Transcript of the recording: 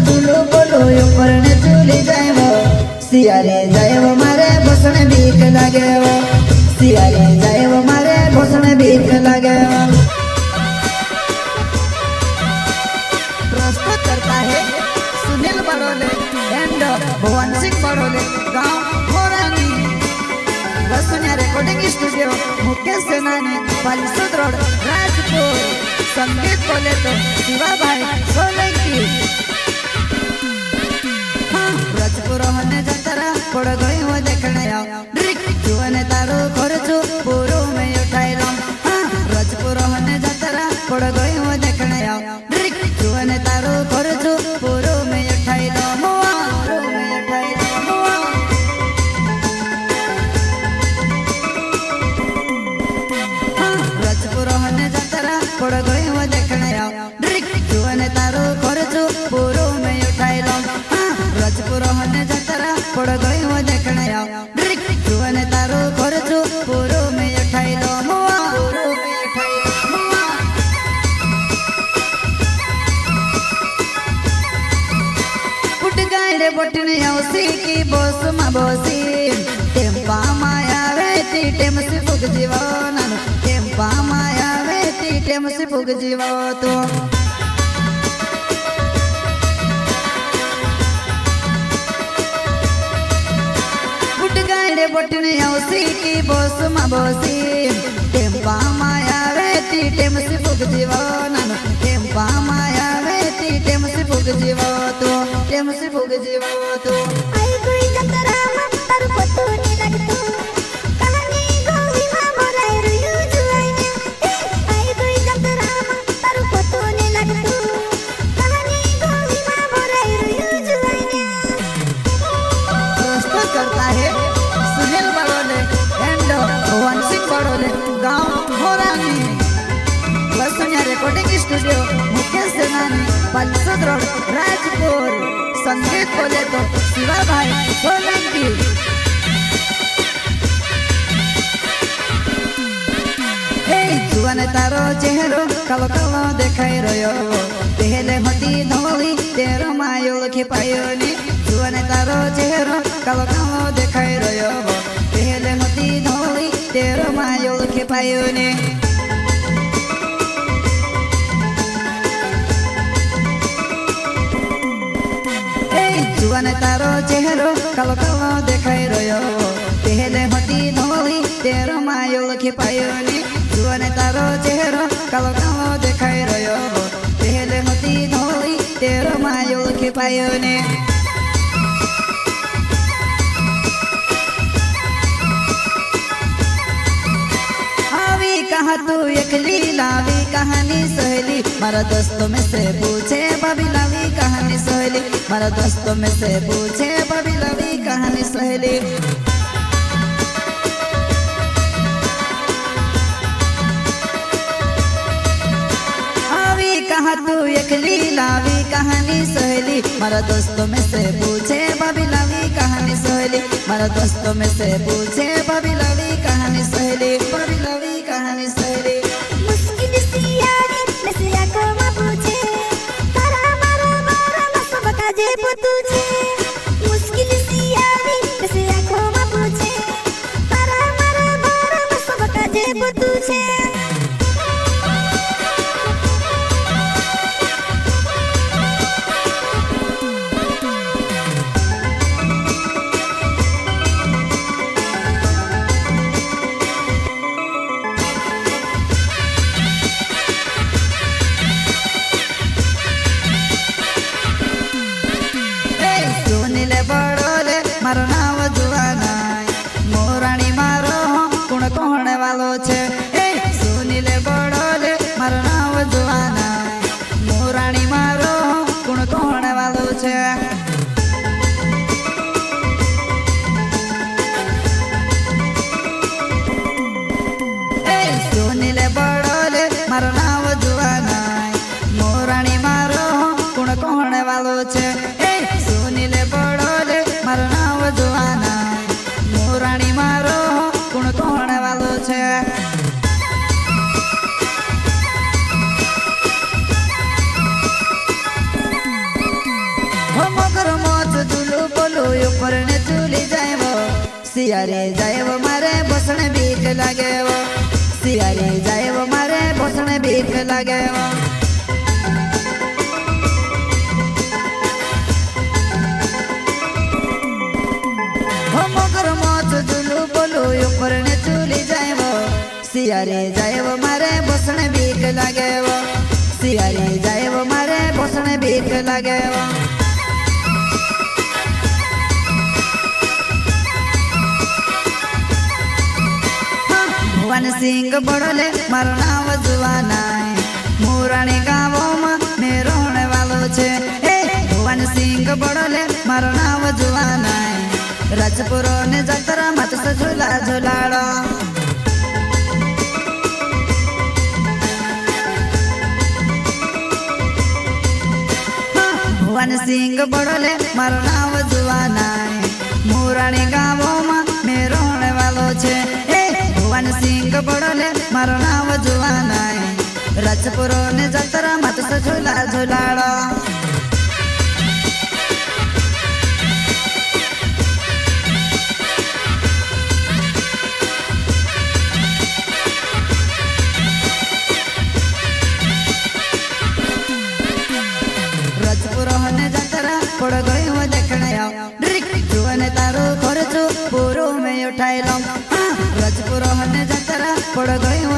दूलो बोलो ऊपर ने चूली जाएवो सियारे जाएवो मारे भोसने भीख लागेवो सियारे जाएवो मारे भोसने भीख लागेवो। प्रस्तुत करता है सुनील बड़ोले एंड भुवन सिंह बड़ोले गांव मोरानी वसुन्या रिकॉर्डिंग स्टूडियो मुकेश सेनानी बालिसुद रोड राजपुर। संगीत बोले तो शिवा भाई सोलंकी। राजपुर होने जतरा पड़ गई वो देखने आओ जुआने तारो खर्चो पूरो में उठाई लो। राजपुर होने जतरा पड़ गई वो देखने आओ जुआने तारो खर्चो पूरो में उठाई लो। राजपुर होने जतरा पड़ गई वो देखने आओ जुआने तारो खर्चो पूरो में उठाई लो। राजपुर होने जतरा पड़ गई वो देखने आओ जुआने तारो खर्चो पूरो में उठाई लो। उठ गए रे बटने औसी की बोस मा बोसी टेम्पा माया वेती टेम से फुग जीवो नानु टेम्पा माया वेती टेम से फुग जीवो तो। बटने औसी की बोस मा बोसी टेम्पा माया वेती टेम से फुग जीवो नानु टेम्पा माया वेती टेम से फुग जीवो तो टेम से फुग जीवो तो। आई कोई जतरा मत तारू पतो नी लगतो कहानी गोवी मा मोराय रुयु जुआइया। आई कोई जतरा मत तारू पतो नी लगतो कहानी गोवी मा मोराय रुयु जुआइया। प्रस्तुत करता है सुनील बड़ोले एंड भुवन सिंह बड़ोले गांव मोरानी वसुन्या रिकॉर्डिंग स्टूडियो मुकेश सेनानी बालिसुद रोड राजपुर। संगीत बोले तो शिवा भाई सोलंकी। जुआने तारो चेहरो कालो कालो देखाई रह्यो पहले होती धोली तेरो मायो लखी पायो नी। जुआने तारो चेहरो कालो कालो देखाई रह्यो पहले होती धोली तेरो मायो लखी पायो नी। जुआने तारो चेहरो कालो कालो देखाई रह्यो पहले होती धोली तेरो मायो लखी पायो नी। जुआने तारो चेहरो कालो कालो देखाई रह्यो पहले होती धोली तेरो मायो लखी पायो नी। आवी कहा तू एकली लावी कहानी सहेली मारा दोस्तों में से पूछे बबी लावी कहानी सहेली मारा दोस्तों में से पूछे बबी लावी कहानी सहेली। आवी कहा तू एकली लावी कहानी सहेली मारा दोस्तों में से पूछे बबी लावी कहानी सहेली मारा दोस्तों में से पूछे बबी लावी कहानी सहेली बबी लावी कहानी सहेली। मुश्किल सी यारी नसिया को मा पूछे तारा मारा मारा मा सब काजे पुतुछे। मुश्किल सी यारी नसिया को मा पूछे तारा मारा मारा मा सब काजे पुतुछे। सियारे जाए वो मारे बसने बीक लागे वो सियारे जाए वो मारे बसने बीक लागे वो मगर मोच जुलू बोलू ऊपर ने चूली जाए वो सियारे जाए वो मारे बसने बीक लागे वो सियारे जाए वो मारे बसने बीक लागे वो भुवन सिंह बड़ोले मारो नाम जुवाना मुराणी गाँव में मैं रोने वालो छे भुवन सिंह बड़ोले मारो नाम जुवाना राजपुरो ने जतरा मत से झूला झूलाड़ो भुवन सिंह बड़ोले मारो नाम जुवाना मुराणी गाँव में मैं रोने वालो छे भुवन सिंह बड़ोले मारो नाम जुवाना राजपुरो ने जतरा मत से झूला झूलाड़ो राजपुरो ने जतरा पड़ गई वो देखने आओ जुआने तारो खर्चो पूरो में उठाई लो राजपुरो ने जतरा पड़ गई वो